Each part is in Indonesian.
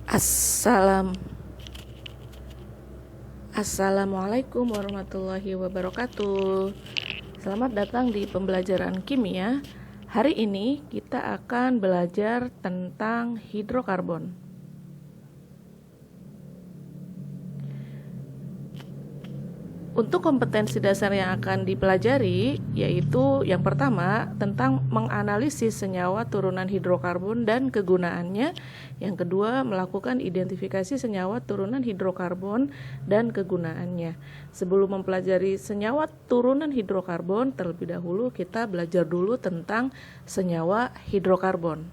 Assalam Assalamualaikum warahmatullahi wabarakatuh. Selamat datang di pembelajaran kimia. Hari ini kita akan belajar tentang hidrokarbon. Untuk kompetensi dasar yang akan dipelajari, yaitu yang pertama tentang menganalisis senyawa turunan hidrokarbon dan kegunaannya. Yang kedua, melakukan identifikasi senyawa turunan hidrokarbon dan kegunaannya. Sebelum mempelajari senyawa turunan hidrokarbon, terlebih dahulu kita belajar dulu tentang senyawa hidrokarbon.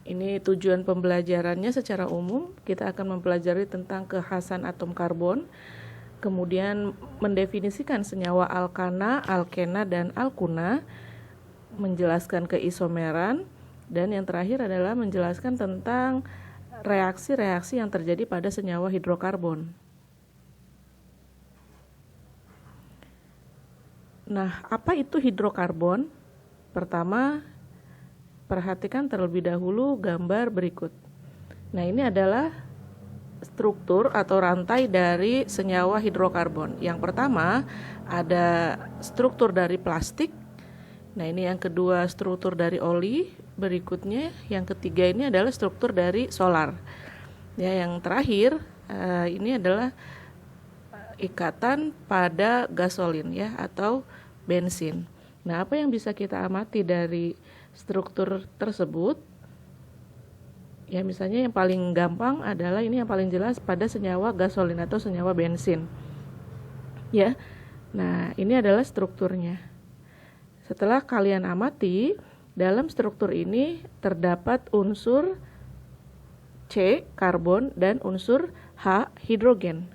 Ini tujuan pembelajarannya secara umum. Kita akan mempelajari tentang kekhasan atom karbon, kemudian mendefinisikan senyawa alkana, alkena, dan alkuna, menjelaskan keisomeran, dan yang terakhir adalah menjelaskan tentang reaksi-reaksi yang terjadi pada senyawa hidrokarbon. Nah, apa itu hidrokarbon? Pertama, perhatikan terlebih dahulu gambar berikut. Nah, ini adalah struktur atau rantai dari senyawa hidrokarbon. Yang pertama ada struktur dari plastik. Nah, ini yang kedua struktur dari oli. Berikutnya yang ketiga ini adalah struktur dari solar. Ya, yang terakhir ini adalah ikatan pada gasolin ya atau bensin. Nah, apa yang bisa kita amati dari struktur tersebut? Ya, misalnya yang paling gampang adalah ini yang paling jelas pada senyawa gasolin atau senyawa bensin. Ya. Nah, ini adalah strukturnya. Setelah kalian amati, dalam struktur ini terdapat unsur C, karbon, dan unsur H, hidrogen.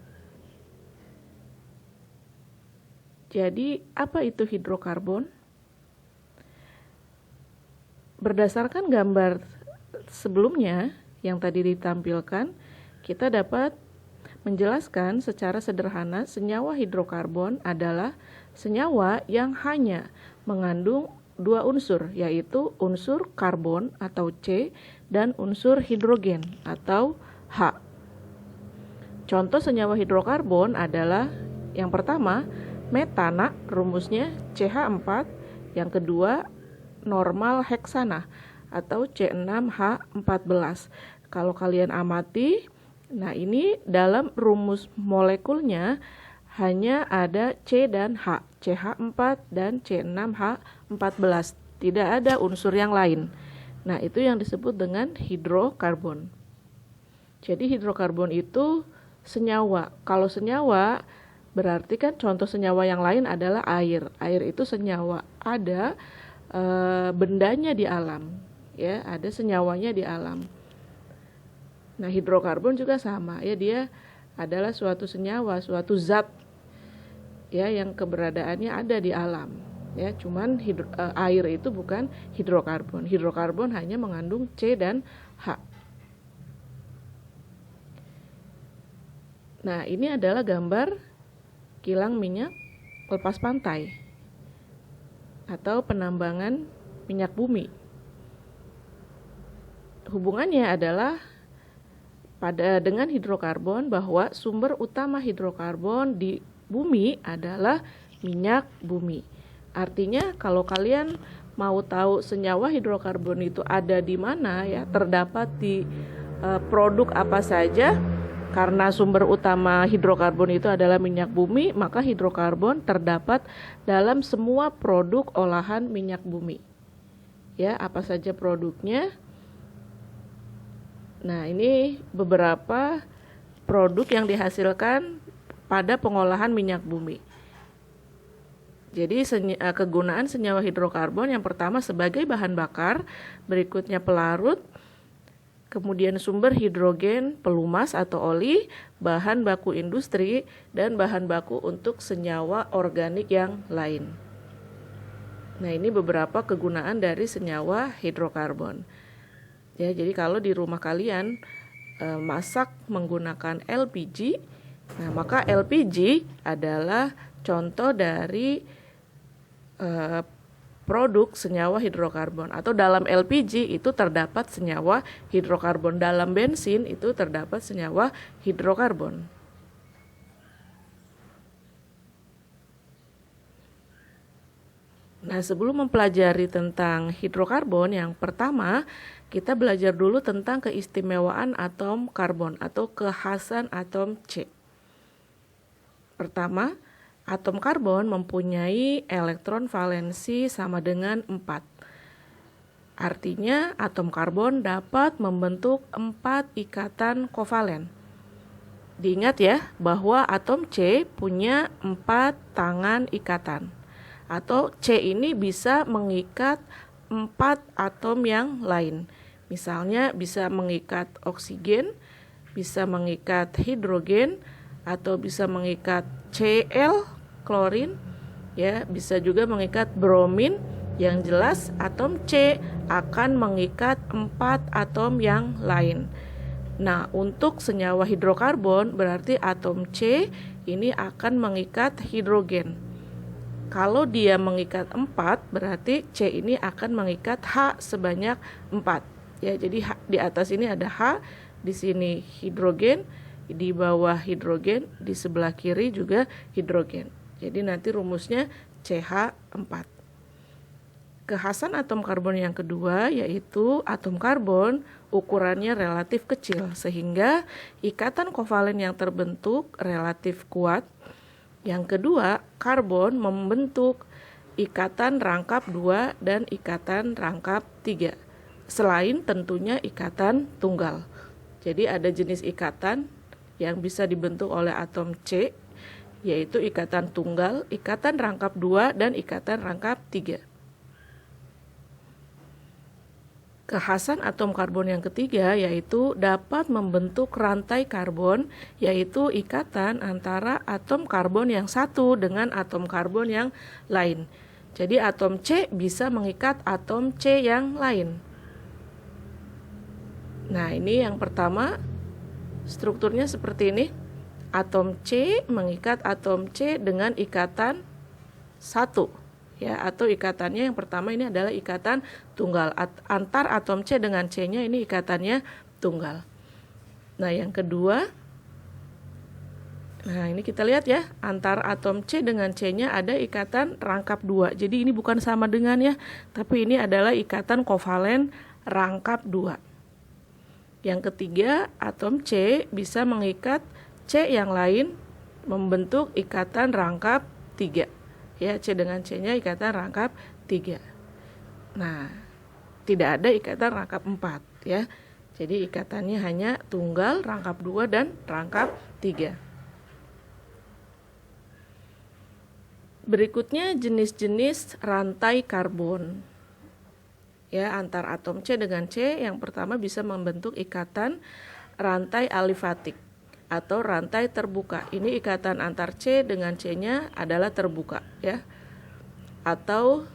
Jadi, apa itu hidrokarbon? Berdasarkan gambar sebelumnya yang tadi ditampilkan, kita dapat menjelaskan secara sederhana senyawa hidrokarbon adalah senyawa yang hanya mengandung dua unsur, yaitu unsur karbon atau C dan unsur hidrogen atau H. Contoh senyawa hidrokarbon adalah yang pertama metana, rumusnya CH4, yang kedua normal heksana atau C6H14. Kalau kalian amati, nah ini dalam rumus molekulnya hanya ada C dan H, CH4 dan C6H14. Tidak ada unsur yang lain. Nah, itu yang disebut dengan hidrokarbon. Jadi hidrokarbon itu senyawa. Kalau senyawa berarti kan contoh senyawa yang lain adalah air. Air itu senyawa, ada bendanya di alam. Ya, ada senyawanya di alam. Nah, hidrokarbon juga sama ya, dia adalah suatu senyawa, suatu zat ya yang keberadaannya ada di alam ya, cuman air itu bukan hidrokarbon. Hidrokarbon hanya mengandung C dan H. Nah, ini adalah gambar kilang minyak lepas pantai atau penambangan minyak bumi. Hubungannya adalah dengan hidrokarbon, bahwa sumber utama hidrokarbon di bumi adalah minyak bumi. Artinya kalau kalian mau tahu senyawa hidrokarbon itu ada di mana ya, terdapat di produk apa saja, karena sumber utama hidrokarbon itu adalah minyak bumi, maka hidrokarbon terdapat dalam semua produk olahan minyak bumi. Ya, apa saja produknya? Nah, ini beberapa produk yang dihasilkan pada pengolahan minyak bumi. Jadi kegunaan senyawa hidrokarbon yang pertama sebagai bahan bakar, berikutnya pelarut, kemudian sumber hidrogen, pelumas atau oli, bahan baku industri, dan bahan baku untuk senyawa organik yang lain. Nah, ini beberapa kegunaan dari senyawa hidrokarbon. Ya, jadi kalau di rumah kalian masak menggunakan LPG, nah maka LPG adalah contoh dari produk senyawa hidrokarbon, atau dalam LPG itu terdapat senyawa hidrokarbon, dalam bensin itu terdapat senyawa hidrokarbon. Nah, sebelum mempelajari tentang hidrokarbon, yang pertama kita belajar dulu tentang keistimewaan atom karbon atau kekhasan atom C. Pertama, atom karbon mempunyai elektron valensi sama dengan 4. Artinya atom karbon dapat membentuk 4 ikatan kovalen. Diingat ya bahwa atom C punya 4 tangan ikatan. Atau C ini bisa mengikat 4 atom yang lain. Misalnya bisa mengikat oksigen, bisa mengikat hidrogen, atau bisa mengikat Cl, klorin, ya, bisa juga mengikat bromin. Yang jelas atom C akan mengikat 4 atom yang lain. Nah, untuk senyawa hidrokarbon berarti atom C ini akan mengikat hidrogen. Kalau dia mengikat 4, berarti C ini akan mengikat H sebanyak 4. Ya, jadi di atas ini ada H, di sini hidrogen, di bawah hidrogen, di sebelah kiri juga hidrogen. Jadi nanti rumusnya CH4. Kekhasan atom karbon yang kedua yaitu atom karbon ukurannya relatif kecil sehingga ikatan kovalen yang terbentuk relatif kuat. Yang kedua, karbon membentuk ikatan rangkap 2 dan ikatan rangkap 3, selain tentunya ikatan tunggal. Jadi ada jenis ikatan yang bisa dibentuk oleh atom C, yaitu ikatan tunggal, ikatan rangkap 2, dan ikatan rangkap 3. Kekhasan atom karbon yang ketiga yaitu dapat membentuk rantai karbon, yaitu ikatan antara atom karbon yang satu dengan atom karbon yang lain. Jadi atom C bisa mengikat atom C yang lain. Nah, ini yang pertama, strukturnya seperti ini. Atom C mengikat atom C dengan ikatan 1. Ya, atau ikatannya yang pertama ini adalah ikatan tunggal. Antar atom C dengan C-nya ini ikatannya tunggal. Nah, yang kedua, nah ini kita lihat ya, antar atom C dengan C-nya ada ikatan rangkap 2. Jadi ini bukan sama dengan ya, tapi ini adalah ikatan kovalen rangkap 2. Yang ketiga, atom C bisa mengikat C yang lain membentuk ikatan rangkap 3. Ya, C dengan C-nya ikatan rangkap 3. Nah, tidak ada ikatan rangkap 4 ya. Jadi ikatannya hanya tunggal, rangkap 2 dan rangkap 3. Berikutnya jenis-jenis rantai karbon. Ya, antar atom C dengan C yang pertama bisa membentuk ikatan rantai alifatik atau rantai terbuka. Ini ikatan antar C dengan C-nya adalah terbuka ya. Atau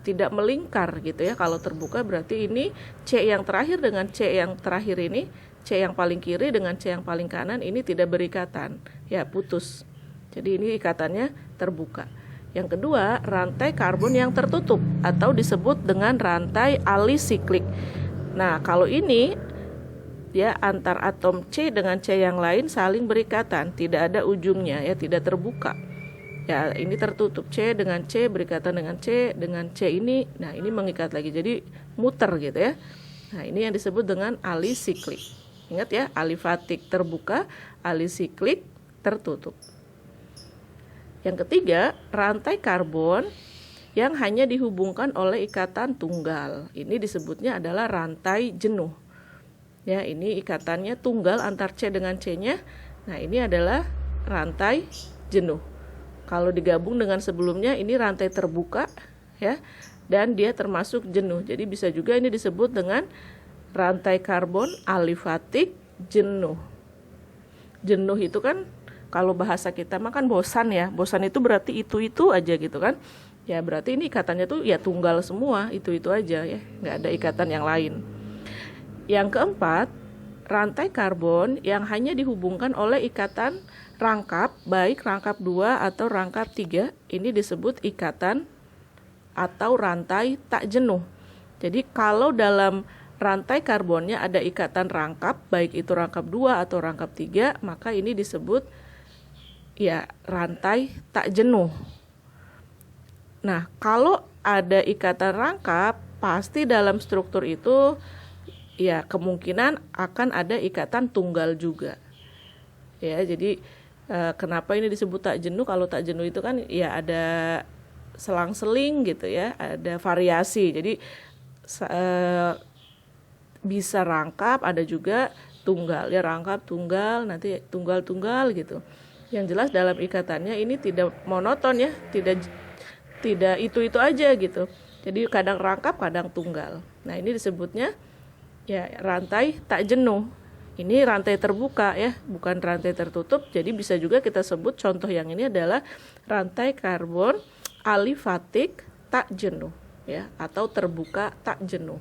tidak melingkar gitu ya. Kalau terbuka berarti ini C yang terakhir dengan C yang terakhir ini, C yang paling kiri dengan C yang paling kanan ini tidak berikatan. Ya, putus. Jadi ini ikatannya terbuka. Yang kedua, rantai karbon yang tertutup atau disebut dengan rantai alisiklik. Nah, kalau ini ya antar atom C dengan C yang lain saling berikatan, tidak ada ujungnya ya, tidak terbuka. Ya, ini tertutup, C dengan C berikatan dengan C ini. Nah, ini mengikat lagi. Jadi muter gitu ya. Nah, ini yang disebut dengan alisiklik. Ingat ya, alifatik terbuka, alisiklik tertutup. Yang ketiga, rantai karbon yang hanya dihubungkan oleh ikatan tunggal. Ini disebutnya adalah rantai jenuh. Ya, ini ikatannya tunggal antar C dengan C-nya. Nah, ini adalah rantai jenuh. Kalau digabung dengan sebelumnya ini rantai terbuka ya, dan dia termasuk jenuh. Jadi bisa juga ini disebut dengan rantai karbon alifatik jenuh. Jenuh itu kan kalau bahasa kita mah kan bosan ya. Bosan itu berarti itu aja gitu kan. Ya, berarti ini ikatannya tuh ya tunggal semua, itu aja ya, nggak ada ikatan yang lain. Yang keempat, rantai karbon yang hanya dihubungkan oleh ikatan rangkap, baik rangkap 2 atau rangkap 3, ini disebut ikatan atau rantai tak jenuh. Jadi kalau dalam rantai karbonnya ada ikatan rangkap, baik itu rangkap 2 atau rangkap 3, maka ini disebut ya rantai tak jenuh. Nah, kalau ada ikatan rangkap, pasti dalam struktur itu ya kemungkinan akan ada ikatan tunggal juga. Ya, jadi kenapa ini disebut tak jenuh? Kalau tak jenuh itu kan ya ada selang-seling gitu ya, ada variasi. Jadi bisa rangkap, ada juga tunggal. Ya, rangkap, tunggal, nanti tunggal-tunggal gitu. Yang jelas dalam ikatannya ini tidak monoton ya, tidak itu aja gitu. Jadi kadang rangkap, kadang tunggal. Nah, ini disebutnya ya rantai tak jenuh. Ini rantai terbuka ya, bukan rantai tertutup. Jadi bisa juga kita sebut contoh yang ini adalah rantai karbon alifatik tak jenuh ya, atau terbuka tak jenuh.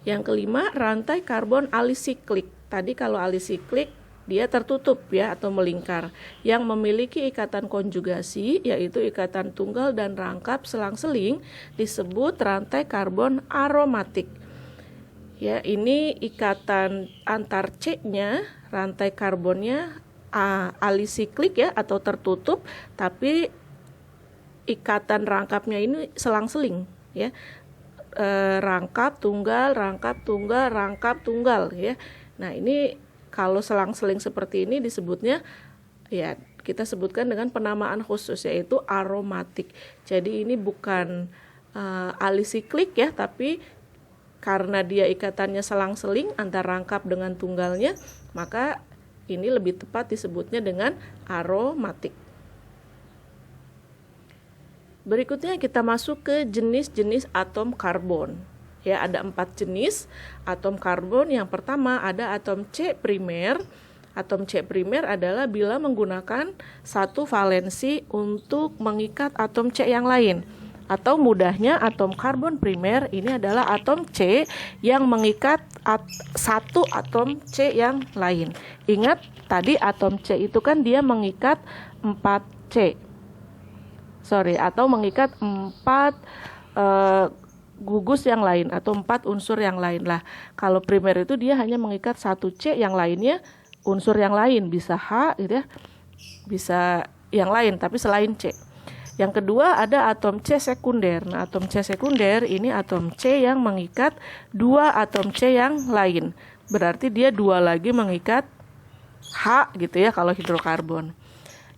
Yang kelima, rantai karbon alisiklik. Tadi kalau alisiklik dia tertutup ya atau melingkar, yang memiliki ikatan konjugasi yaitu ikatan tunggal dan rangkap selang-seling disebut rantai karbon aromatik. Ya, ini ikatan antar C-nya, rantai karbonnya alisiklik ya atau tertutup, tapi ikatan rangkapnya ini selang-seling ya. Rangkap tunggal, rangkap tunggal, rangkap tunggal ya. Nah, ini kalau selang-seling seperti ini disebutnya ya kita sebutkan dengan penamaan khusus yaitu aromatik. Jadi ini bukan alisiklik ya, tapi karena dia ikatannya selang-seling antara rangkap dengan tunggalnya, maka ini lebih tepat disebutnya dengan aromatik. Berikutnya kita masuk ke jenis-jenis atom karbon. Ya, ada 4 jenis atom karbon. Yang pertama ada atom C primer. Atom C primer adalah bila menggunakan satu valensi untuk mengikat atom C yang lain. Atau mudahnya atom karbon primer ini adalah atom C yang mengikat satu atom C yang lain. Ingat tadi atom C itu kan dia mengikat 4C. Atau mengikat 4 gugus yang lain atau 4 unsur yang lain lah. Kalau primer itu dia hanya mengikat 1 C, yang lainnya unsur yang lain, bisa H gitu ya, bisa yang lain tapi selain C. Yang kedua ada atom C sekunder. Nah, atom C sekunder ini atom C yang mengikat 2 atom C yang lain. Berarti dia 2 lagi mengikat H gitu ya kalau hidrokarbon.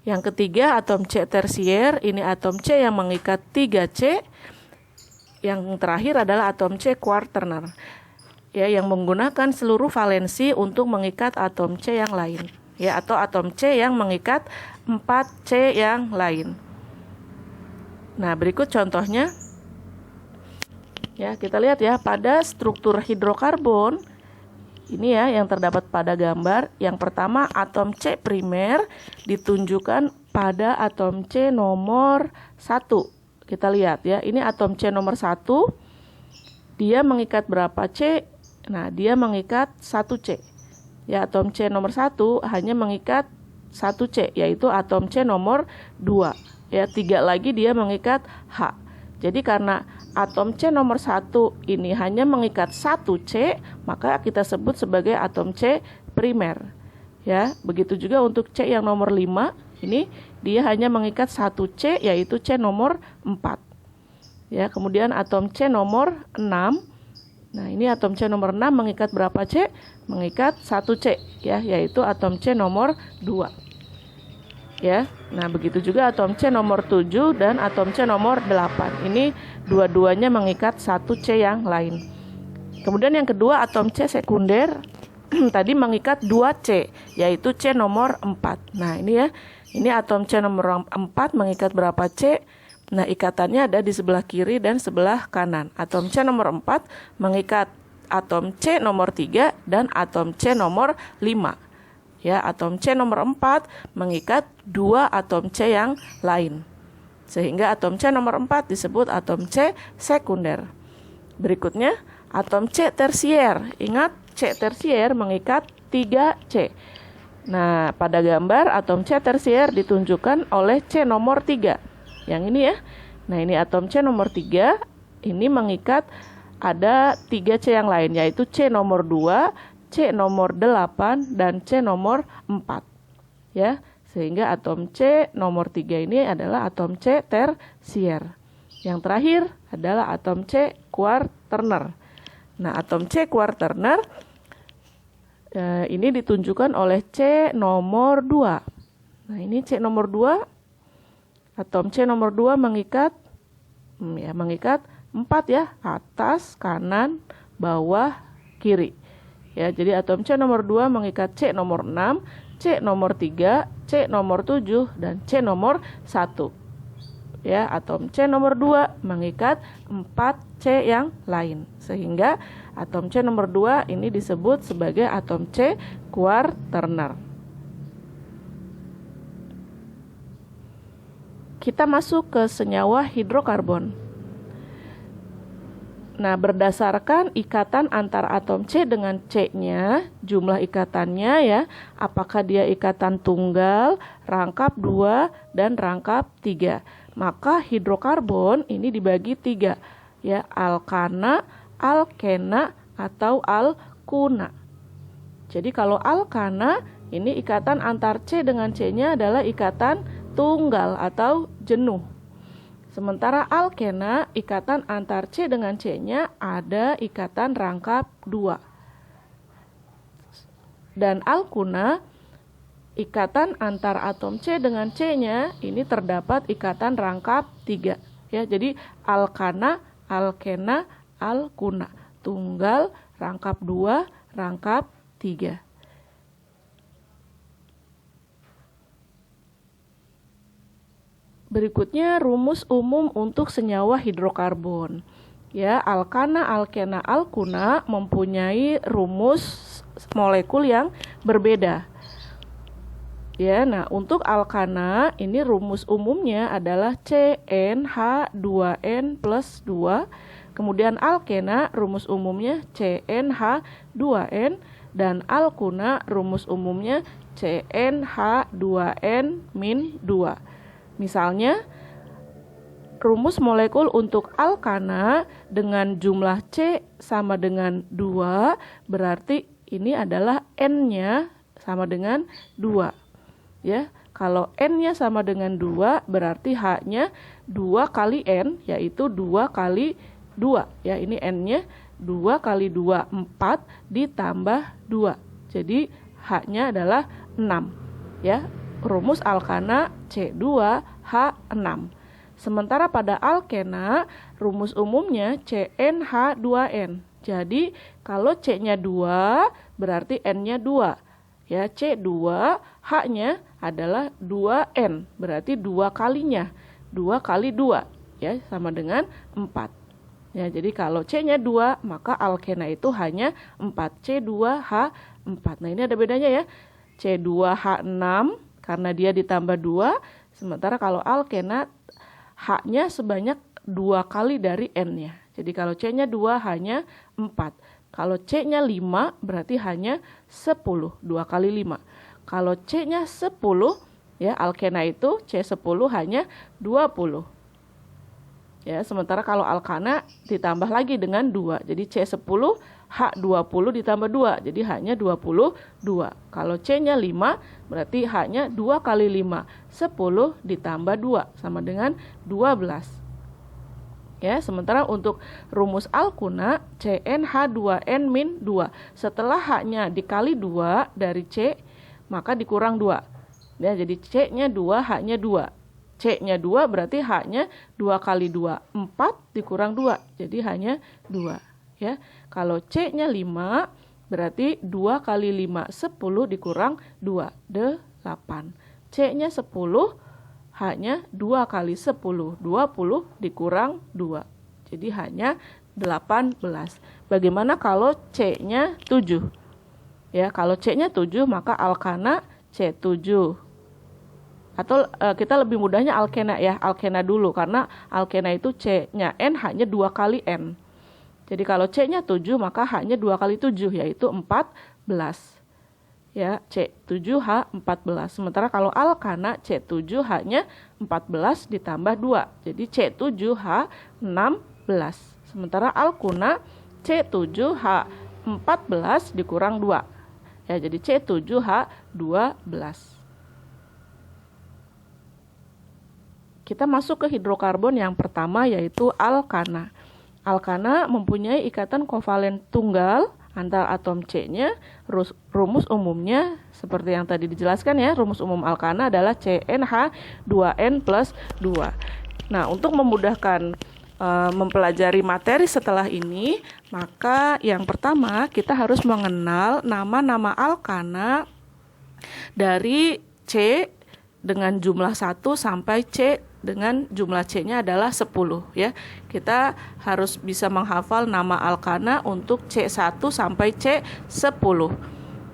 Yang ketiga atom C tersier, ini atom C yang mengikat 3C. Yang terakhir adalah atom C quaterner, ya, yang menggunakan seluruh valensi untuk mengikat atom C yang lain, ya, atau atom C yang mengikat 4C yang lain. Nah, berikut contohnya. Ya, kita lihat ya pada struktur hidrokarbon. Ini ya yang terdapat pada gambar. Yang pertama atom C primer ditunjukkan pada atom C nomor 1. Kita lihat ya, ini atom C nomor 1. Dia mengikat berapa C? Nah, dia mengikat 1C. Ya, atom C nomor 1 hanya mengikat 1C, yaitu atom C nomor 2. Ya, 3 lagi dia mengikat H. Jadi karena atom C nomor 1 ini hanya mengikat 1C, maka kita sebut sebagai atom C primer. Ya, begitu juga untuk C yang nomor 5, ini dia hanya mengikat 1C, yaitu C nomor 4. Ya, kemudian atom C nomor 6. Nah, ini atom C nomor 6 mengikat berapa C? Mengikat 1C, ya, yaitu atom C nomor 2. Ya. Nah, begitu juga atom C nomor 7 dan atom C nomor 8. Ini dua-duanya mengikat 1C yang lain. Kemudian yang kedua atom C sekunder tadi mengikat 2C, yaitu C nomor 4. Nah, ini ya. Ini atom C nomor 4 mengikat berapa C? Nah, ikatannya ada di sebelah kiri dan sebelah kanan. Atom C nomor 4 mengikat atom C nomor 3 dan atom C nomor 5. Ya, atom C nomor 4 mengikat 2 atom C yang lain. Sehingga atom C nomor 4 disebut atom C sekunder. Berikutnya, atom C tersier. Ingat, C tersier mengikat 3C. Nah, pada gambar atom C tersier ditunjukkan oleh C nomor 3. Yang ini ya. Nah, ini atom C nomor 3 ini mengikat ada 3 C yang lain, yaitu C nomor 2, C nomor 8, dan C nomor 4. Ya, sehingga atom C nomor 3 ini adalah atom C tersier. Yang terakhir adalah atom C quaterner. Nah, atom C quaterner ini ditunjukkan oleh C nomor 2. Nah, ini C nomor 2. Atom C nomor 2 mengikat 4 ya, atas, kanan, bawah, kiri. Ya, jadi atom C nomor 2 mengikat C nomor 6, C nomor 3, C nomor 7, dan C nomor 1. Ya, atom C nomor 2 mengikat 4 C yang lain. Sehingga atom C nomor 2 ini disebut sebagai atom C quaterner. Kita masuk ke senyawa hidrokarbon. Nah, berdasarkan ikatan antara atom C dengan C-nya, jumlah ikatannya ya, apakah dia ikatan tunggal, rangkap 2, dan rangkap 3. Maka hidrokarbon ini dibagi 3, ya, alkana, alkena, atau alkuna. Jadi kalau alkana, ini ikatan antar C dengan C-nya adalah ikatan tunggal atau jenuh. Sementara alkena, ikatan antar C dengan C-nya ada ikatan rangkap 2. Dan alkuna, ikatan antar atom C dengan C-nya ini terdapat ikatan rangkap 3. Ya, jadi alkana, alkena, alkuna. Tunggal, rangkap 2, rangkap 3. Berikutnya rumus umum untuk senyawa hidrokarbon. Ya, alkana, alkena, alkuna mempunyai rumus molekul yang berbeda. Ya, nah untuk alkana ini rumus umumnya adalah CnH2n plus 2. Kemudian alkena rumus umumnya CnH2n, dan alkuna rumus umumnya CnH2n min 2. Misalnya, rumus molekul untuk alkana dengan jumlah C sama dengan 2, berarti ini adalah N-nya sama dengan 2. Ya, kalau N-nya sama dengan 2, berarti H-nya 2 kali N, yaitu 2 kali 2. Ya, ini N-nya 2 kali 2, 4 ditambah 2. Jadi, H-nya adalah 6. Ya, rumus alkana C2H6. Sementara pada alkena rumus umumnya CnH2n. Jadi kalau C-nya 2 berarti N-nya 2. Ya, C2, H-nya adalah 2N, berarti 2 kalinya. 2 kali 2 ya sama dengan 4. Ya, jadi kalau C-nya 2 maka alkena itu hanya 4, C2H4. Nah, ini ada bedanya ya. C2H6 karena dia ditambah 2, sementara kalau alkena H-nya sebanyak 2 kali dari N-nya. Jadi kalau C-nya 2 hanya 4. Kalau C-nya 5 berarti hanya 10, 2 kali 5. Kalau C-nya 10, ya alkena itu C10 hanya 20. Ya, sementara kalau alkana ditambah lagi dengan 2. Jadi C10 H20 ditambah 2, jadi H-nya 22. Kalau C-nya 5, berarti H-nya 2 kali 5, 10 ditambah 2, sama dengan 12. Ya, sementara untuk rumus alkuna, CnH2n min 2. Setelah H-nya dikali 2 dari C, maka dikurang 2. Ya, jadi C-nya 2, H-nya 2. C-nya 2 berarti H-nya 2 kali 2, 4 dikurang 2, jadi hanya 2. Ya, kalau C-nya 5 berarti 2 kali 5, 10 dikurang 2, 8. C-nya 10, H-nya 2 kali 10, 20 dikurang 2. Jadi hanya 18. Bagaimana kalau C-nya 7? Ya, kalau C-nya 7 maka alkana C7. Atau kita lebih mudahnya alkena ya, alkena dulu karena alkena itu C-nya N, H-nya 2 kali N. Jadi kalau C-nya 7 maka H-nya 2 kali 7 yaitu 14. ya, C7H14. Sementara kalau alkana C7H-nya 14 ditambah 2. Jadi C7H16. Sementara alkuna C7H14 dikurang 2. Ya, jadi C7H12. Kita masuk ke hidrokarbon yang pertama, yaitu alkana. Alkana mempunyai ikatan kovalen tunggal antar atom C-nya. Rumus umumnya seperti yang tadi dijelaskan ya, rumus umum alkana adalah CnH2n plus 2. Nah, untuk memudahkan mempelajari materi setelah ini, maka yang pertama kita harus mengenal nama-nama alkana dari C dengan jumlah 1 sampai C dengan jumlah C-nya adalah 10 ya. Kita harus bisa menghafal nama alkana untuk C1 sampai C10.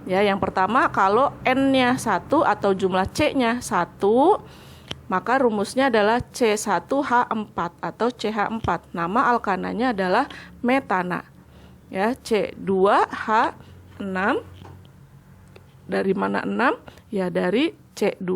Ya, yang pertama kalau N-nya 1 atau jumlah C-nya 1, maka rumusnya adalah C1H4 atau CH4. Nama alkananya adalah metana. Ya, C2H6. Dari mana 6? Ya, dari C2,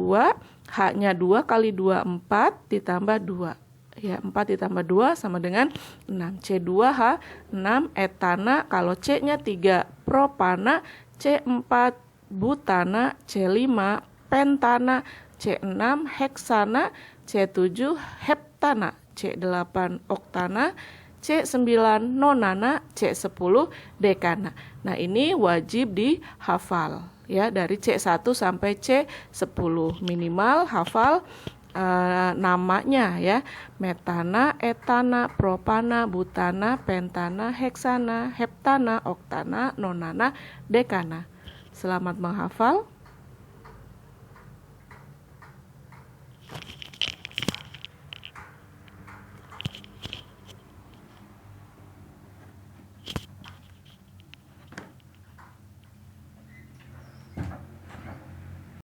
H-nya 2 kali 2, 4 ditambah 2. Ya, 4 ditambah 2 sama dengan 6. C2H6 etana, kalau C-nya 3 propana, C4 butana, C5 pentana, C6 heksana, C7 heptana, C8 oktana, C9 nonana, C10 dekana. Nah, ini wajib dihafal ya, dari C1 sampai C10. Minimal hafal namanya ya, metana, etana, propana, butana, pentana, heksana, heptana, oktana, nonana, dekana. Selamat menghafal.